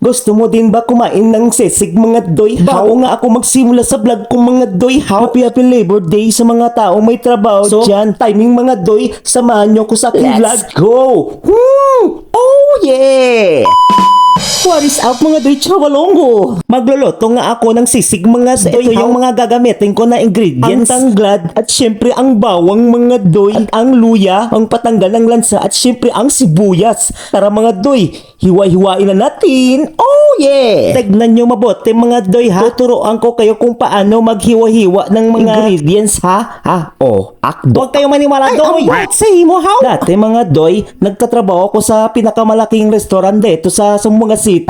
Gusto mo din ba kumain ng sesig mga doy? Bago nga ako magsimula sa vlog ko mga doy, happy Labor Day sa mga taong may trabaho dyan. Timing mga doy, samahan nyo ko sa aking vlog. Let's go! Oh yeah! What is up mga doy, chawalongo? Magluluto nga ako ng sisig mga doy. Ito yung mga gagamitin ko na ingredients. Ang tanglad at syempre ang bawang mga doy. At ang luya, ang patanggal ng lansa at syempre ang sibuyas. Tara mga doy, hiwa-hiwain na natin. Oh yeah! Tignan nyo mabuti mga doy ha. Tuturuan ko kayo kung paano maghiwa-hiwa ng mga ingredients ha. Akdo. Huwag kayo maniwala doy. Say mo how? Dati mga doy, nagtatrabaho ako sa pinakamalaking restaurant dito sa Sumbuanga City.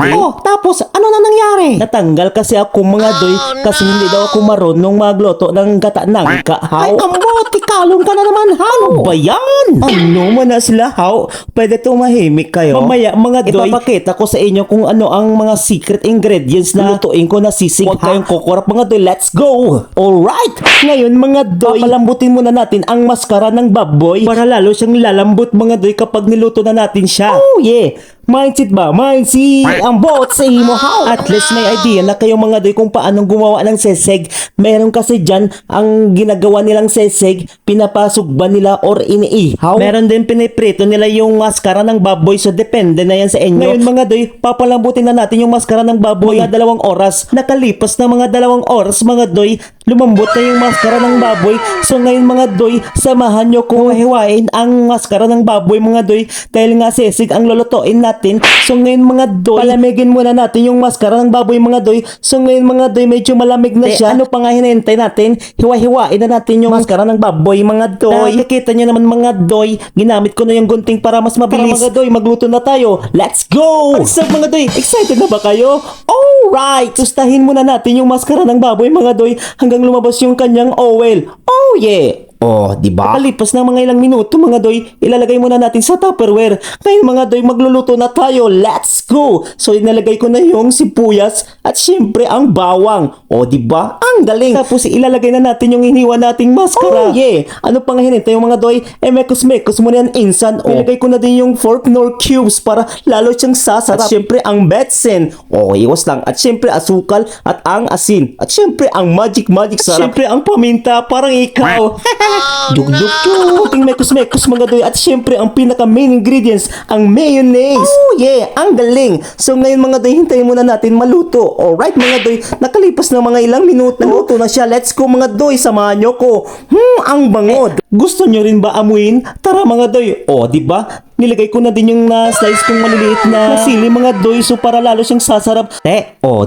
Tapos ano na nangyari? Natanggal kasi ako mga doy kasi hindi daw ako marunong magluto ng gata ng kahaw. Ay kamot, ikalong ka na naman how? Ano ba yan? Ano man na sila how? Pwede tumahimik kayo. Mamaya mga doy, ipapakita ko sa inyo kung ano ang mga secret ingredients na lutuin ko na sisig. Huwag kayong kukurap mga doy, let's go! Alright! Ngayon mga doy, papalambutin muna natin ang maskara ng baboy para lalo siyang lalambot mga doy kapag niluto na natin siya. Oh yeah! Mindset ba? Mindset! Ang bot sa imo how? At least may idea na kayo mga doy kung paano gumawa ng seseg. Meron kasi dyan ang ginagawa nilang seseg, pinapasok ba nila or iniihaw? Meron din piniprito nila yung maskara ng baboy, so depende na yan sa inyo. Ngayon mga doy, papalambutin na natin yung maskara ng baboy mga 2 oras. Nakalipas na mga 2 oras mga doy, lumambot na yung maskara ng baboy. So ngayon mga doy, samahan nyo kung hiwain ang maskara ng baboy mga doy dahil nga sesig ang lulutuin natin. So ngayon mga doy, palamigin muna natin yung maskara ng baboy mga doy. So ngayon mga doy, medyo malamig na siya. Ano pa nga hinihintay natin? Hiwa-hiwain na natin yung maskara ng baboy mga doy. Nakikita nyo naman mga doy, ginamit ko na yung gunting para mas mabilis. Para mga doy, magluto na tayo. Let's go! So mga doy, excited na ba kayo? Alright! Tustahin muna natin yung maskara ng baboy mga doy hanggang lumabas yung kanyang oil. Oh yeah! Diba? Pagkalipas ng mga ilang minuto mga doy, ilalagay muna natin sa Tupperware. Ngayon mga doy, magluluto na tayo. Let's go! So inalagay ko na yung sibuyas at syempre ang bawang. Diba? Ang galing! Tapos ilalagay na natin yung hiniwa nating maskara. Oh yeah! Ano pang hinintay yung mga doy? Mekos-mekos muna yan insan. Ilagay ko na din yung fork nor cubes para lalo siyang sasarap. At syempre ang betsin. Iwas lang. At syempre asukal at ang asin. At syempre ang magic sarap. Syempre ang paminta, parang ikaw. Dug-dug-dug, mekos-mekos mga doy. At syempre ang pinaka main ingredients, ang mayonnaise. Oh yeah, ang galing. So ngayon mga doy, hintayin muna natin maluto. Alright mga doy, nakalipas na mga ilang minuto, naluto na siya. Let's go mga doy, samahan nyo ko. Ang bango. Gusto nyo rin ba amuin? Tara mga doy. Diba? Nilagay ko na din yung slice kong maliliit na sili mga doy, so para lalo siyang sasarap.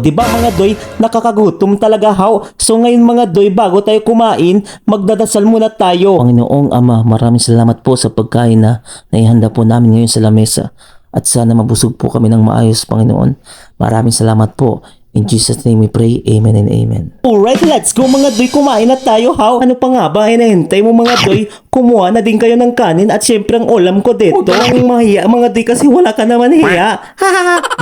Diba mga doy, nakakagutom talaga how? So ngayon mga doy, bago tayo kumain, magdadasal muna tayo. Panginoong Ama, maraming salamat po sa pagkain na naihanda po namin ngayon sa lamesa. At sana mabusog po kami ng maayos, Panginoon. Maraming salamat po. In Jesus' name we pray, amen and amen. Alright, let's go mga doy, kumain na tayo how? Ano pa nga ba, hinahintay mo mga doy? Kumuha na din kayo ng kanin at syempre ang ulam ko dito. Huwag kang mahiya mga doy kasi wala ka naman hiya.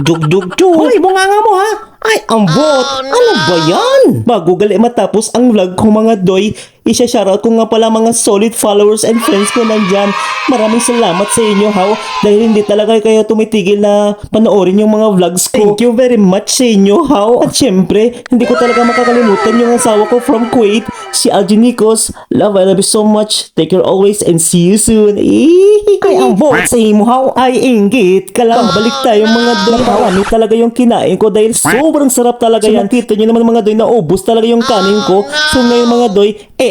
Dug-dug-dug. Hoy, bunganga mo ha? Ay, ambot! Ano ba yan? Bago gali matapos ang vlog ko mga doy, isa-shoutout ko nga pala mga solid followers and friends ko nandyan. Maraming salamat sa inyo how? Dahil hindi talaga kayo tumitigil na panoorin yung mga vlogs ko. Thank you very much sa inyo how? At syempre, hindi ko talaga makakalimutan yung asawa ko from Kuwait, si Algie Nikos. Love, I love you so much. Take care always and see you soon. Ay, ambot sa imo how? Ay, inggit ka lang. Balik tayo mga doy. Marami talaga yung kinain ko dahil sobrang sarap talaga yan. Nakita nyo naman mga doy, naubos talaga yung kanin ko. So ngayon mga doy,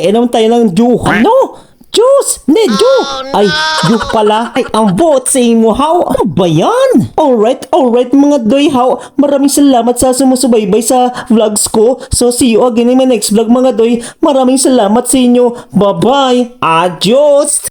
naman tayo ng juice. Ano? Juice! Hindi, juice! Ay, juice pala. Ay, ang bot sa imo, how? Ano ba yan? Alright mga doy, how? Maraming salamat sa sumusubaybay sa vlogs ko. So, see you again in my next vlog mga doy. Maraming salamat sa inyo. Bye-bye! Adios!